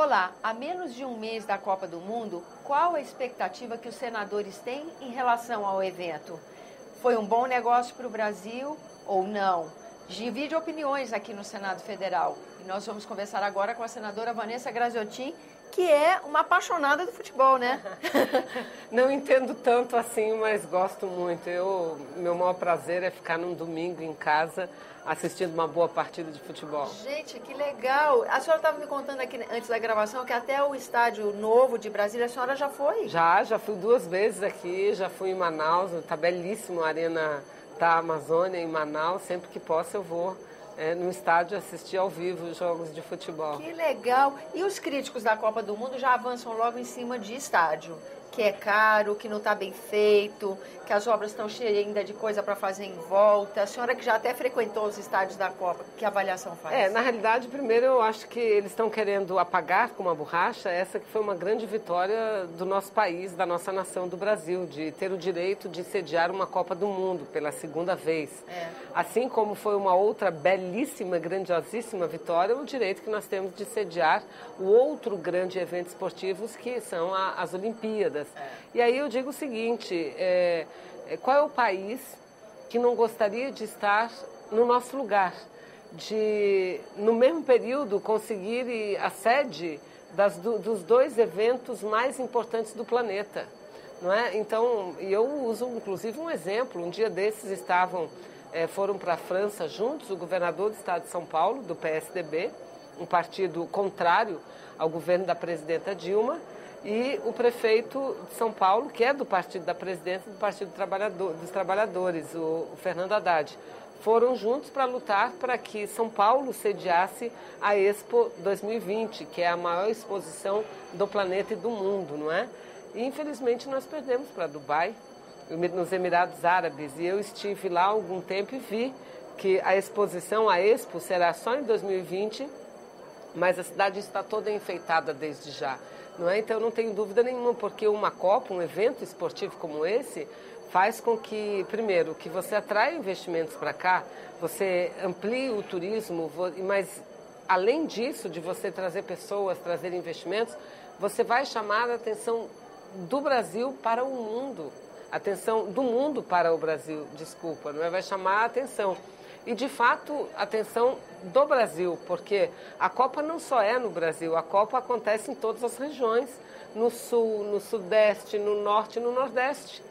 Olá, a menos de um mês da Copa do Mundo, qual a expectativa que os senadores têm em relação ao evento? Foi um bom negócio para o Brasil ou não? Divide opiniões aqui no Senado Federal. E nós vamos conversar agora com a senadora Vanessa Graziotin, que é uma apaixonada do futebol, né? Não entendo tanto assim, mas gosto muito. Meu maior prazer é ficar num domingo em casa assistindo uma boa partida de futebol. Gente, que legal! A senhora estava me contando aqui antes da gravação que até o estádio novo de Brasília a senhora já foi? Já fui 2 vezes aqui, já fui em Manaus, está belíssimo a Arena da Amazônia em Manaus. Sempre que posso eu vou no estádio assistir ao vivo os jogos de futebol. Que legal! E os críticos da Copa do Mundo já avançam logo em cima de estádio, que é caro, que não está bem feito, que as obras estão cheias ainda de coisa para fazer em volta. A senhora que já até frequentou os estádios da Copa, que avaliação faz? Na realidade, primeiro eu acho que eles estão querendo apagar com uma borracha essa que foi uma grande vitória do nosso país, da nossa nação, do Brasil, de ter o direito de sediar uma Copa do Mundo pela 2ª vez. Assim como foi uma outra belíssima, grandiosíssima vitória, o direito que nós temos de sediar o outro grande evento esportivo, que são as Olimpíadas. E aí eu digo o seguinte, qual é o país que não gostaria de estar no nosso lugar? De, no mesmo período, conseguir a sede dos 2 eventos mais importantes do planeta, não é? Então, eu uso inclusive um exemplo. Um dia desses foram para a França juntos, o governador do estado de São Paulo, do PSDB, um partido contrário ao governo da presidenta Dilma, e o prefeito de São Paulo, que é do partido da presidência do Partido dos Trabalhadores, o Fernando Haddad. Foram juntos para lutar para que São Paulo sediasse a Expo 2020, que é a maior exposição do planeta e do mundo, não é? E infelizmente nós perdemos para Dubai, nos Emirados Árabes, e eu estive lá há algum tempo e vi que a exposição, a Expo, será só em 2020, mas a cidade está toda enfeitada desde já. Não é? Então, não tenho dúvida nenhuma, porque uma Copa, um evento esportivo como esse, faz com que, primeiro, que você atraia investimentos para cá, você amplie o turismo, mas, além disso, de você trazer pessoas, trazer investimentos, você vai chamar a atenção do Brasil para o mundo. Atenção do mundo para o Brasil, desculpa, não é? Vai chamar a atenção. E, de fato, atenção do Brasil, porque a Copa não só é no Brasil, a Copa acontece em todas as regiões, no Sul, no Sudeste, no Norte e no Nordeste.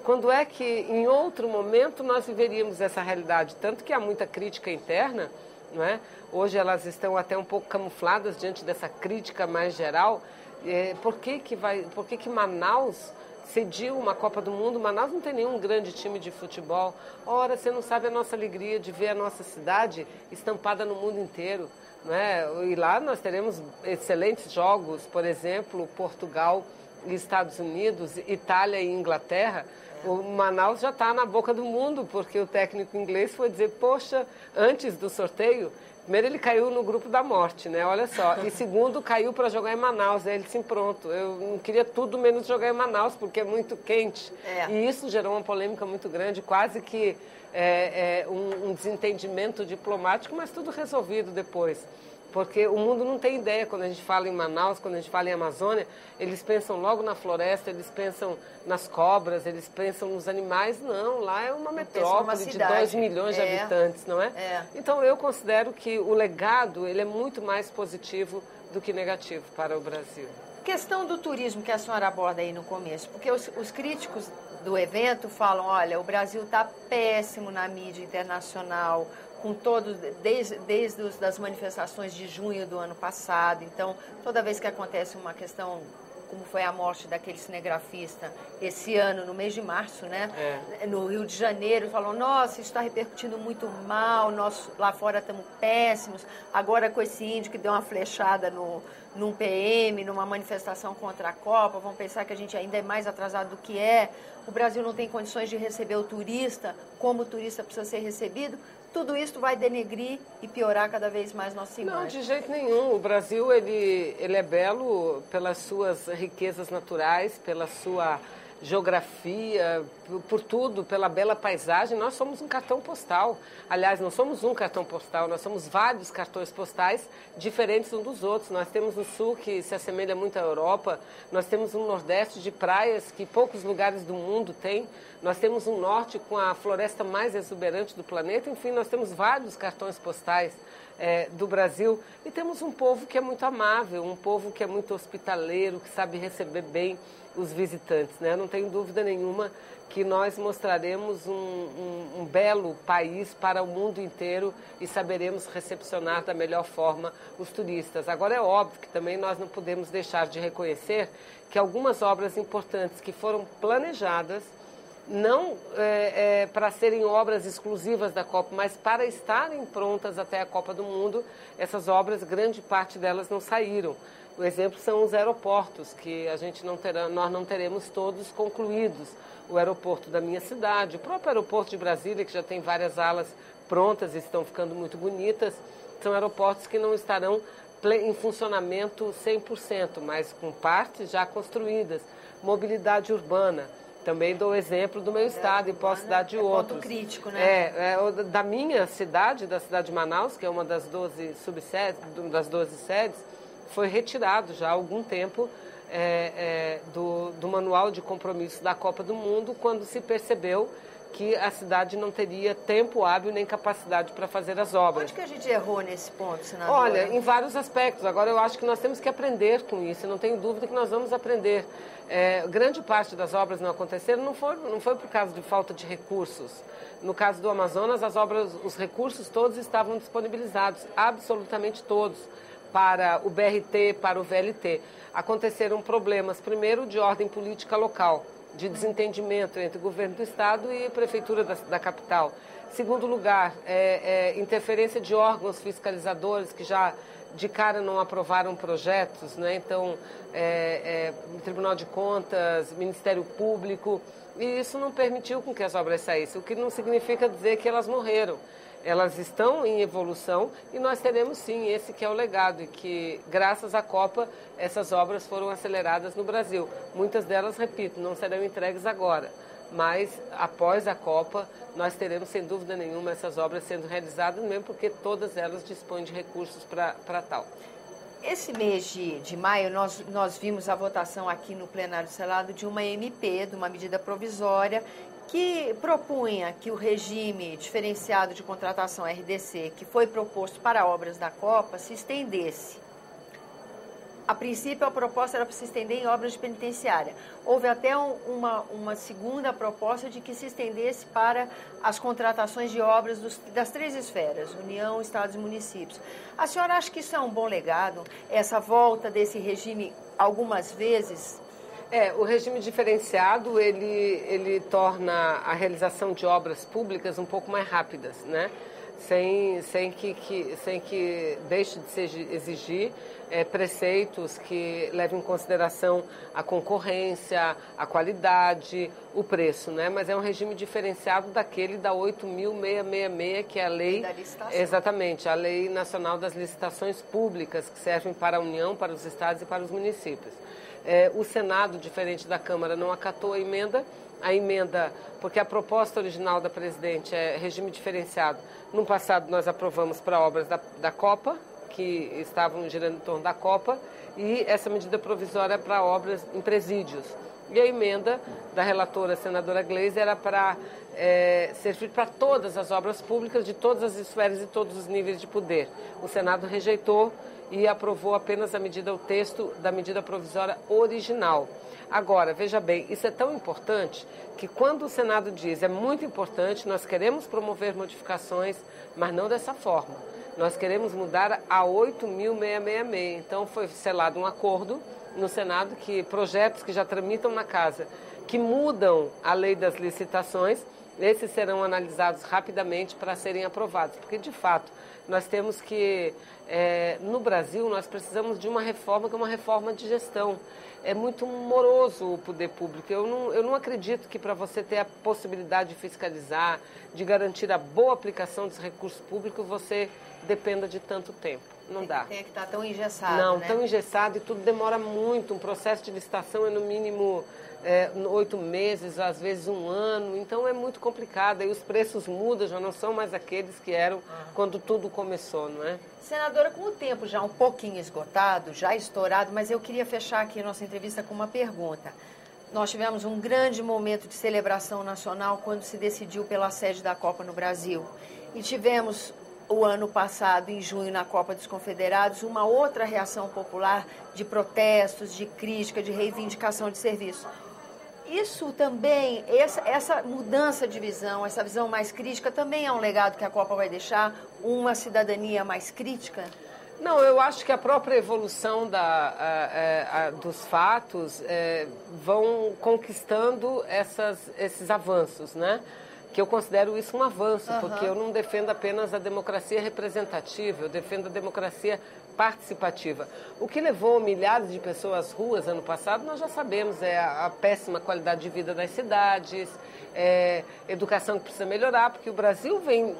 Quando é que, em outro momento, nós viveríamos essa realidade? Tanto que há muita crítica interna, não é? Hoje elas estão até um pouco camufladas diante dessa crítica mais geral. Por que Manaus cedia uma Copa do Mundo? Manaus não tem nenhum grande time de futebol. Ora, você não sabe a nossa alegria de ver a nossa cidade estampada no mundo inteiro, não é? E lá nós teremos excelentes jogos, por exemplo, Portugal e Estados Unidos, Itália e Inglaterra. O Manaus já está na boca do mundo, porque o técnico inglês foi dizer, poxa, antes do sorteio, primeiro ele caiu no grupo da morte, né? Olha só. E segundo, caiu para jogar em Manaus. Aí ele disse, pronto, eu não queria tudo menos jogar em Manaus, porque é muito quente. E isso gerou uma polêmica muito grande, quase que um desentendimento diplomático, mas tudo resolvido depois. Porque o mundo não tem ideia, quando a gente fala em Manaus, quando a gente fala em Amazônia, eles pensam logo na floresta, eles pensam nas cobras, eles pensam nos animais. Não, lá é uma metrópole de 2 milhões de habitantes, não é? Então eu considero que o legado ele é muito mais positivo do que negativo para o Brasil. Questão do turismo que a senhora aborda aí no começo, porque os críticos do evento falam, olha, o Brasil está péssimo na mídia internacional, com todos, desde das manifestações de junho do ano passado. Então, toda vez que acontece uma questão, como foi a morte daquele cinegrafista esse ano, no mês de março, né? No Rio de Janeiro, falam, nossa, isso está repercutindo muito mal, nós lá fora estamos péssimos. Agora com esse índio que deu uma flechada num PM, numa manifestação contra a Copa, vão pensar que a gente ainda é mais atrasado do que é. O Brasil não tem condições de receber o turista, como o turista precisa ser recebido. Tudo isso vai denegrir e piorar cada vez mais nossa imagem. Não, de jeito nenhum. O Brasil ele é belo pelas suas riquezas naturais, pela sua geografia, por tudo, pela bela paisagem, nós somos um cartão postal. Aliás, não somos um cartão postal, nós somos vários cartões postais diferentes uns dos outros. Nós temos o sul, que se assemelha muito à Europa, nós temos um nordeste de praias que poucos lugares do mundo têm, nós temos um norte com a floresta mais exuberante do planeta, enfim, nós temos vários cartões postais do Brasil e temos um povo que é muito amável, um povo que é muito hospitaleiro, que sabe receber bem os visitantes, né? Não tenho dúvida nenhuma que nós mostraremos um belo país para o mundo inteiro e saberemos recepcionar da melhor forma os turistas. Agora, é óbvio que também nós não podemos deixar de reconhecer que algumas obras importantes que foram planejadas, não para serem obras exclusivas da Copa, mas para estarem prontas até a Copa do Mundo, essas obras, grande parte delas não saíram. O exemplo são os aeroportos, que nós não teremos todos concluídos. O aeroporto da minha cidade, o próprio aeroporto de Brasília, que já tem várias alas prontas e estão ficando muito bonitas, são aeroportos que não estarão em funcionamento 100%, mas com partes já construídas. Mobilidade urbana. Também dou exemplo do meu estado e posso dar de outros. Ponto crítico, né? Da minha cidade, da cidade de Manaus, que é uma das 12 subsedes, das 12 sedes, foi retirado já há algum tempo do manual de compromisso da Copa do Mundo, quando se percebeu que a cidade não teria tempo hábil nem capacidade para fazer as obras. Onde que a gente errou nesse ponto, senadora? Olha, em vários aspectos. Agora, eu acho que nós temos que aprender com isso. Eu não tenho dúvida que nós vamos aprender. Grande parte das obras não aconteceram, não foi por causa de falta de recursos. No caso do Amazonas, os recursos todos estavam disponibilizados, absolutamente todos, para o BRT, para o VLT. Aconteceram problemas, primeiro, de ordem política local, de desentendimento entre o governo do estado e a prefeitura da capital. Segundo lugar, interferência de órgãos fiscalizadores que já de cara não aprovaram projetos, né? Então, Tribunal de Contas, Ministério Público, e isso não permitiu com que as obras saíssem, o que não significa dizer que elas morreram. Elas estão em evolução e nós teremos sim esse que é o legado e que, graças à Copa, essas obras foram aceleradas no Brasil. Muitas delas, repito, não serão entregues agora, mas após a Copa nós teremos, sem dúvida nenhuma, essas obras sendo realizadas, mesmo porque todas elas dispõem de recursos para tal. Esse mês de maio, nós vimos a votação aqui no plenário do Senado de uma MP, de uma medida provisória, que propunha que o regime diferenciado de contratação RDC, que foi proposto para obras da Copa, se estendesse. A princípio, a proposta era para se estender em obras de penitenciária. Houve até uma segunda proposta de que se estendesse para as contratações de obras das três esferas, União, Estados e municípios. A senhora acha que isso é um bom legado, essa volta desse regime algumas vezes? O regime diferenciado, ele torna a realização de obras públicas um pouco mais rápidas, né? Sem que deixe de se exigir preceitos que levem em consideração a concorrência, a qualidade, o preço, né? Mas é um regime diferenciado daquele da 8.666, que é a lei... Da licitação. Exatamente, a Lei Nacional das Licitações Públicas, que servem para a União, para os estados e para os municípios. O Senado, diferente da Câmara, não acatou a emenda, porque a proposta original da presidente é regime diferenciado. No passado, nós aprovamos para obras da Copa, que estavam girando em torno da Copa, e essa medida provisória para obras em presídios. E a emenda da relatora, senadora Gleisi, era para servir para todas as obras públicas de todas as esferas e todos os níveis de poder. O Senado rejeitou e aprovou apenas o texto da medida provisória original. Agora, veja bem, isso é tão importante que quando o Senado diz é muito importante, nós queremos promover modificações, mas não dessa forma. Nós queremos mudar a 8.666. Então, foi selado um acordo no Senado que projetos que já tramitam na casa, que mudam a lei das licitações, esses serão analisados rapidamente para serem aprovados. Porque, de fato, nós temos que, no Brasil, nós precisamos de uma reforma que é uma reforma de gestão. É muito moroso o poder público. Eu não acredito que para você ter a possibilidade de fiscalizar, de garantir a boa aplicação dos recursos públicos, você dependa de tanto tempo. Não dá. Tem que estar tão engessado, Não, né? tão engessado e tudo demora muito. Um processo de licitação é no mínimo 8 meses, às vezes 1 ano. Então é muito complicado. E os preços mudam, já não são mais aqueles que eram quando tudo começou, não é? Senadora, com o tempo já um pouquinho esgotado, já estourado, mas eu queria fechar aqui a nossa entrevista com uma pergunta. Nós tivemos um grande momento de celebração nacional quando se decidiu pela sede da Copa no Brasil. E tivemos o ano passado, em junho, na Copa dos Confederados, uma outra reação popular de protestos, de crítica, de reivindicação de serviço. Isso também, essa mudança de visão, essa visão mais crítica, também é um legado que a Copa vai deixar, uma cidadania mais crítica? Não, eu acho que a própria evolução dos fatos vão conquistando esses avanços, né? Que eu considero isso um avanço, porque eu não defendo apenas a democracia representativa, eu defendo a democracia participativa. O que levou milhares de pessoas às ruas ano passado, nós já sabemos, é a péssima qualidade de vida das cidades, educação que precisa melhorar, porque o Brasil vem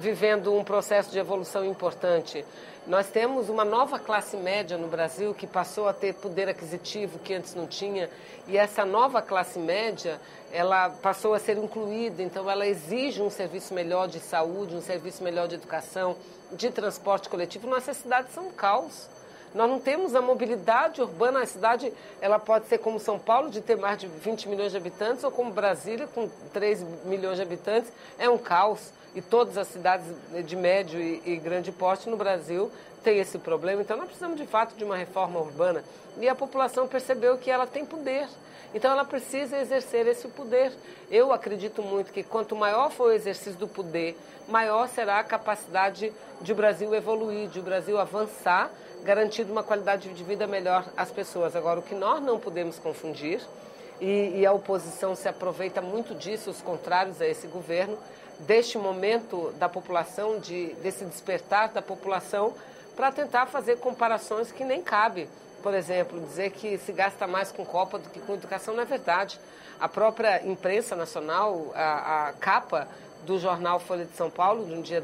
vivendo um processo de evolução importante. Nós temos uma nova classe média no Brasil que passou a ter poder aquisitivo que antes não tinha, e essa nova classe média, ela passou a ser incluída, então ela exige um serviço melhor de saúde, um serviço melhor de educação, de transporte coletivo. Nossas cidades são um caos. Nós não temos a mobilidade urbana. A cidade ela pode ser como São Paulo, de ter mais de 20 milhões de habitantes, ou como Brasília, com 3 milhões de habitantes. É um caos. E todas as cidades de médio e grande porte no Brasil têm esse problema. Então, nós precisamos, de fato, de uma reforma urbana. E a população percebeu que ela tem poder. Então, ela precisa exercer esse poder. Eu acredito muito que quanto maior for o exercício do poder, maior será a capacidade de o Brasil evoluir, de o Brasil avançar, garantindo uma qualidade de vida melhor às pessoas. Agora, o que nós não podemos confundir, e a oposição se aproveita muito disso, os contrários a esse governo, deste momento da população, desse despertar da população, para tentar fazer comparações que nem cabe. Por exemplo, dizer que se gasta mais com Copa do que com educação não é verdade. A própria imprensa nacional, a capa do jornal Folha de São Paulo, de um dia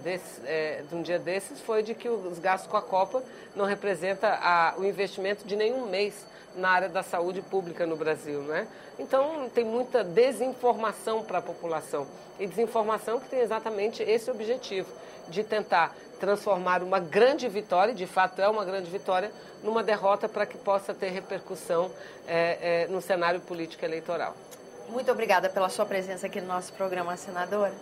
desses, foi de que os gastos com a Copa não representam o investimento de nenhum mês na área da saúde pública no Brasil, né? Então, tem muita desinformação para a população. E desinformação que tem exatamente esse objetivo, de tentar transformar uma grande vitória, de fato é uma grande vitória, numa derrota para que possa ter repercussão no cenário político eleitoral. Muito obrigada pela sua presença aqui no nosso programa, senadora.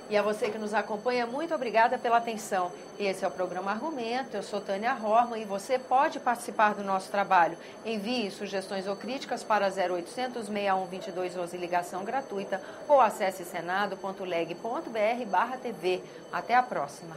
E a você que nos acompanha, muito obrigada pela atenção. Esse é o programa Argumento, eu sou Tânia Horman e você pode participar do nosso trabalho. Envie sugestões ou críticas para 0800 61 22 11, ligação gratuita, ou acesse senado.leg.br/TV. Até a próxima.